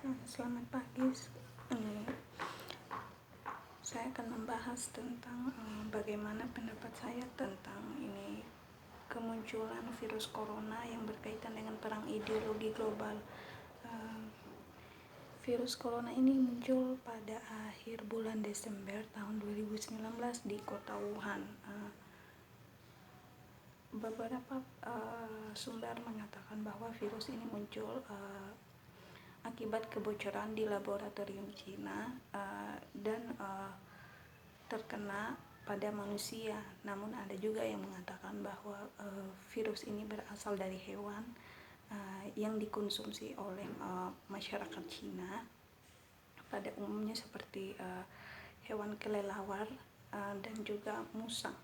Selamat pagi. Ini saya akan membahas tentang bagaimana pendapat saya tentang ini kemunculan virus corona yang berkaitan dengan perang ideologi global. Virus corona ini muncul pada akhir bulan Desember tahun 2019 di kota Wuhan. Beberapa sumber mengatakan bahwa virus ini muncul akibat kebocoran di laboratorium Cina dan terkena pada manusia. Namun ada juga yang mengatakan bahwa virus ini berasal dari hewan yang dikonsumsi oleh masyarakat Cina pada umumnya seperti hewan kelelawar dan juga musang,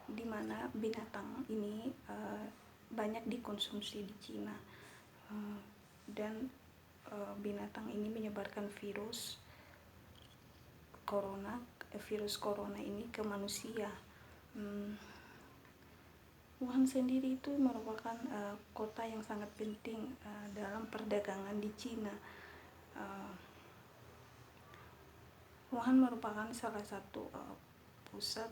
di mana binatang ini banyak dikonsumsi di Cina, dan binatang ini menyebarkan virus corona ini ke manusia. Wuhan sendiri itu merupakan kota yang sangat penting dalam perdagangan di Cina. Wuhan merupakan salah satu pusat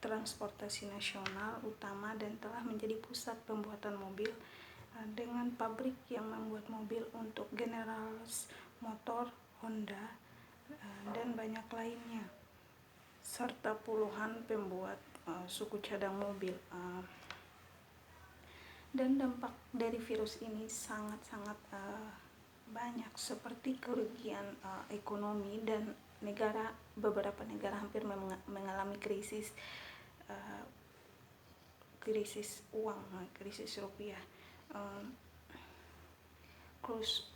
transportasi nasional utama dan telah menjadi pusat pembuatan mobil dengan pabrik yang membuat mobil untuk General Motors, Honda, dan banyak lainnya, serta puluhan pembuat suku cadang mobil. Dan dampak dari virus ini sangat-sangat banyak, seperti kerugian ekonomi, dan beberapa negara hampir mengalami krisis uang, krisis rupiah. Kurs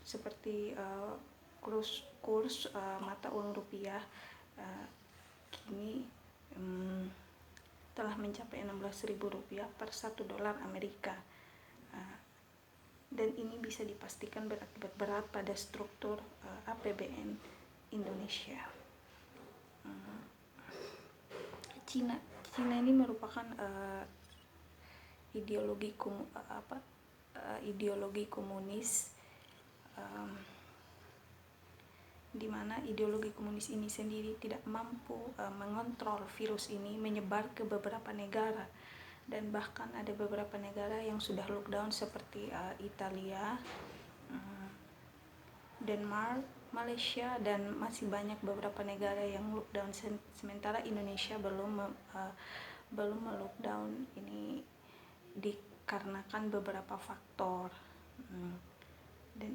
mata uang rupiah kini telah mencapai Rp16.000 per $1 Amerika, dan ini bisa dipastikan berakibat berat pada struktur APBN Indonesia. Cina ini merupakan ideologi komunis, di mana ideologi komunis ini sendiri tidak mampu mengontrol virus ini menyebar ke beberapa negara, dan bahkan ada beberapa negara yang sudah lockdown seperti Italia, Denmark, Malaysia, dan masih banyak beberapa negara yang lockdown, sementara Indonesia belum melockdown. Ini dikarenakan beberapa faktor, dan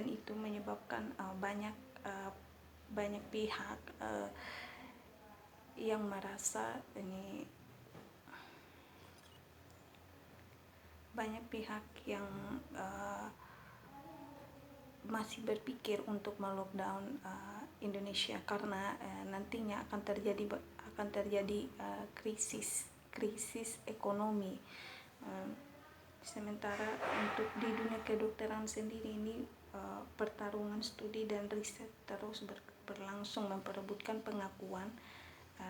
itu menyebabkan banyak pihak yang merasa masih berpikir untuk melockdown Indonesia karena nantinya akan terjadi krisis ekonomi. Sementara untuk di dunia kedokteran sendiri ini pertarungan studi dan riset terus berlangsung memperebutkan pengakuan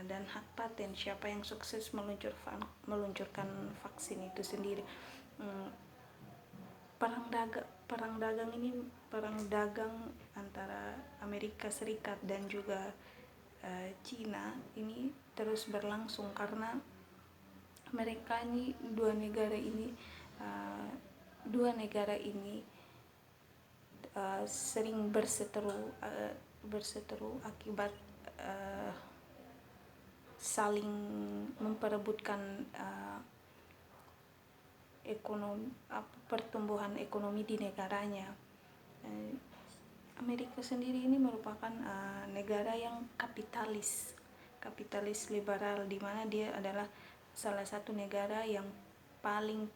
dan hak paten siapa yang sukses meluncurkan vaksin itu sendiri. Perang dagang antara Amerika Serikat dan juga Cina ini terus berlangsung karena dua negara ini sering berseteru akibat saling memperebutkan pertumbuhan ekonomi di negaranya. Amerika sendiri ini merupakan negara yang kapitalis liberal, di mana dia adalah salah satu negara yang paling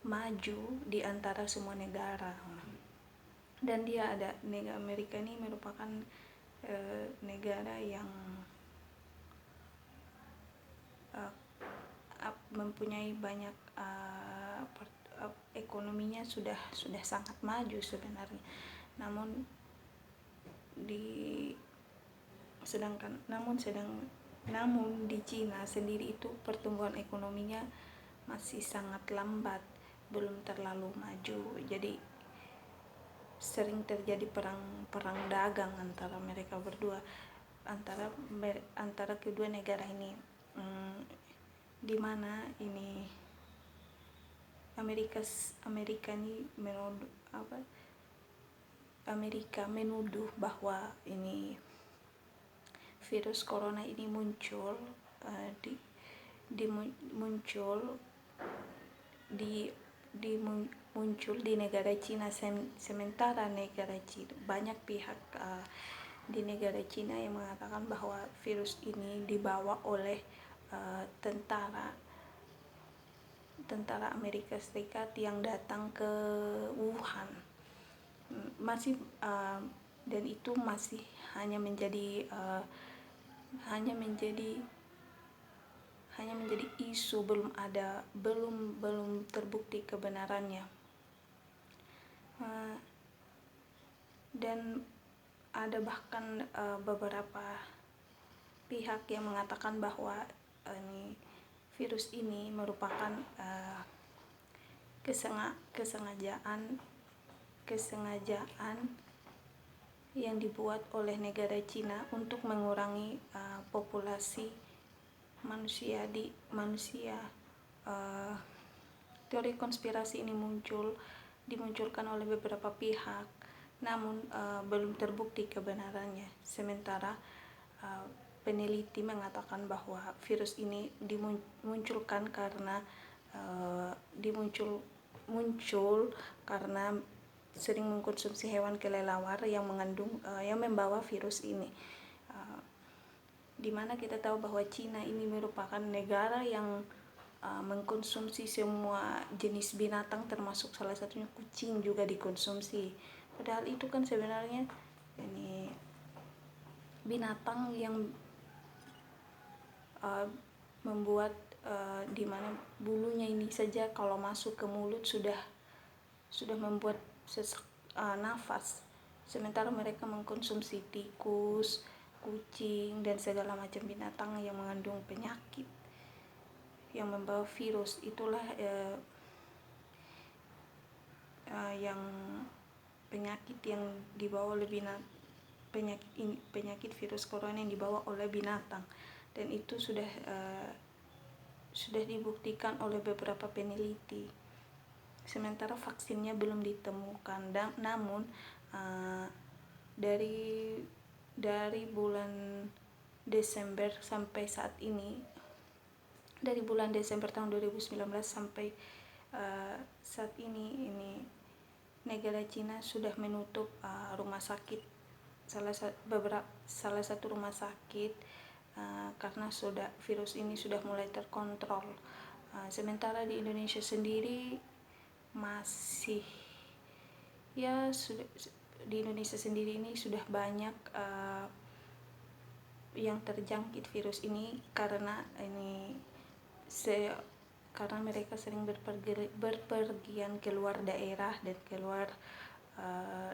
maju di antara semua negara. Dan Amerika ini merupakan negara yang mempunyai banyak ekonominya sudah sangat maju sebenarnya. Namun Namun di Cina sendiri itu pertumbuhan ekonominya masih sangat lambat, belum terlalu maju. Jadi sering terjadi perang dagang antara mereka berdua, antara kedua negara ini, di mana ini Amerika ini menuduh bahwa ini virus corona ini muncul di negara Cina, sementara negara Cina, banyak pihak di negara Cina yang mengatakan bahwa virus ini dibawa oleh tentara Amerika Serikat yang datang ke Wuhan. Dan itu masih hanya menjadi isu, belum terbukti kebenarannya. Dan ada bahkan beberapa pihak yang mengatakan bahwa virus ini merupakan kesengajaan yang dibuat oleh negara Cina untuk mengurangi populasi manusia. Teori konspirasi ini dimunculkan oleh beberapa pihak, namun belum terbukti kebenarannya. Sementara peneliti mengatakan bahwa virus ini dimunculkan karena muncul karena sering mengkonsumsi hewan kelelawar yang membawa virus ini. Di mana kita tahu bahwa Cina ini merupakan negara yang mengkonsumsi semua jenis binatang, termasuk salah satunya kucing juga dikonsumsi. Padahal itu kan sebenarnya ini binatang yang membuat di mana bulunya ini saja kalau masuk ke mulut sudah membuat sesak nafas. Sementara mereka mengkonsumsi tikus, kucing, dan segala macam binatang yang mengandung penyakit yang membawa virus. Itulah yang penyakit yang dibawa oleh penyakit virus corona yang dibawa oleh binatang. Dan itu sudah dibuktikan oleh beberapa peneliti. Sementara vaksinnya belum ditemukan. Namun dari bulan Desember sampai saat ini, dari bulan Desember tahun 2019 sampai saat ini negara Cina sudah menutup rumah sakit, salah satu rumah sakit, karena virus ini sudah mulai terkontrol. Sementara di Indonesia sendiri di Indonesia sendiri ini sudah banyak yang terjangkit virus ini karena mereka sering berpergian keluar daerah dan keluar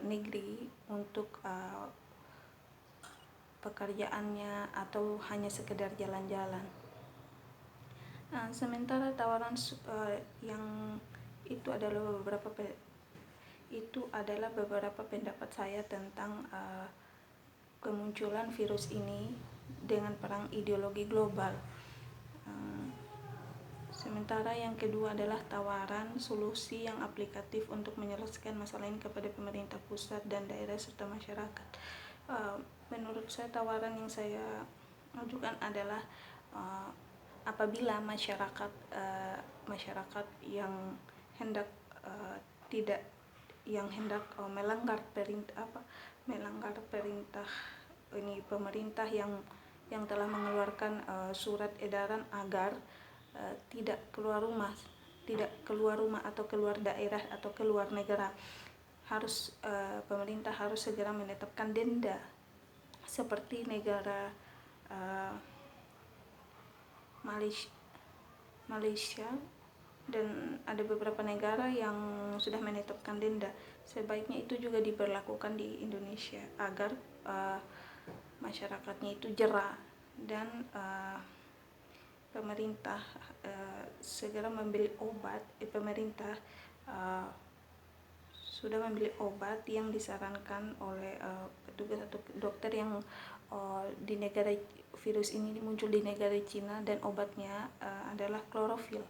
negeri untuk pekerjaannya atau hanya sekedar jalan-jalan. Sementara tawaran yang itu adalah beberapa pendapat saya tentang kemunculan virus ini dengan perang ideologi global. Sementara yang kedua adalah tawaran solusi yang aplikatif untuk menyelesaikan masalah ini kepada pemerintah pusat dan daerah serta masyarakat. Menurut saya tawaran yang saya ajukan adalah apabila masyarakat yang hendak melanggar perintah ini pemerintah yang telah mengeluarkan surat edaran agar tidak keluar rumah atau keluar daerah atau keluar negara, pemerintah harus segera menetapkan denda seperti negara Malaysia, dan ada beberapa negara yang sudah menetapkan denda. Sebaiknya itu juga diberlakukan di Indonesia agar masyarakatnya itu jera dan pemerintah segera membeli obat. Pemerintah sudah membeli obat yang disarankan oleh petugas atau dokter yang di negara virus ini muncul di negara Cina, dan obatnya adalah klorofil,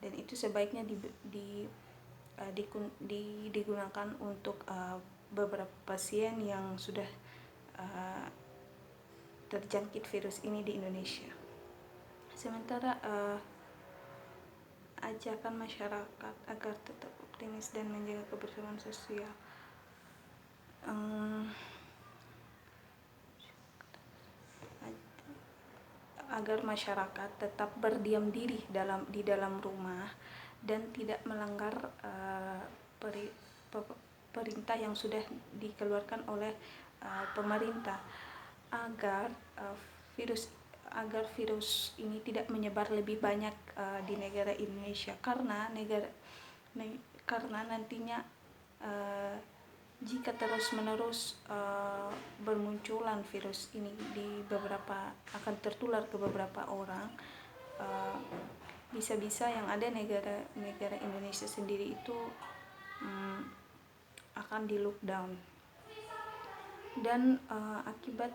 dan itu sebaiknya digunakan untuk beberapa pasien yang sudah terjangkit virus ini di Indonesia. Sementara ajakan masyarakat agar tetap optimis dan menjaga kebersamaan sosial. Agar masyarakat tetap berdiam diri di dalam rumah dan tidak melanggar perintah yang sudah dikeluarkan oleh pemerintah, agar virus ini tidak menyebar lebih banyak di negara Indonesia, karena nantinya jika terus-menerus bermunculan virus ini akan tertular ke beberapa orang, bisa-bisa yang ada negara Indonesia sendiri itu akan di lockdown. Dan akibat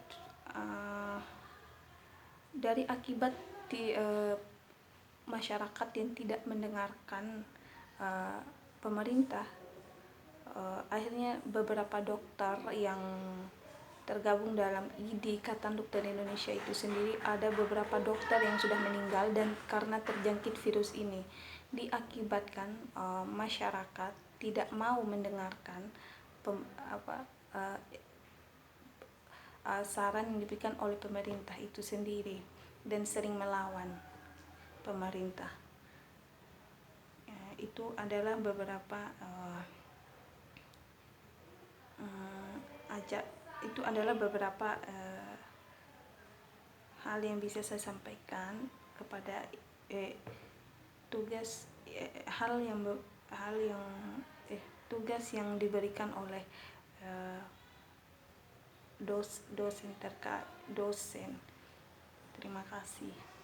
masyarakat yang tidak mendengarkan pemerintah, akhirnya beberapa dokter yang tergabung dalam Ikatan Dokter Indonesia itu sendiri, ada beberapa dokter yang sudah meninggal dan karena terjangkit virus ini, diakibatkan masyarakat tidak mau mendengarkan saran yang diberikan oleh pemerintah itu sendiri dan sering melawan pemerintah. Itu adalah beberapa hal yang bisa saya sampaikan kepada tugas yang diberikan oleh dosen. Terima kasih.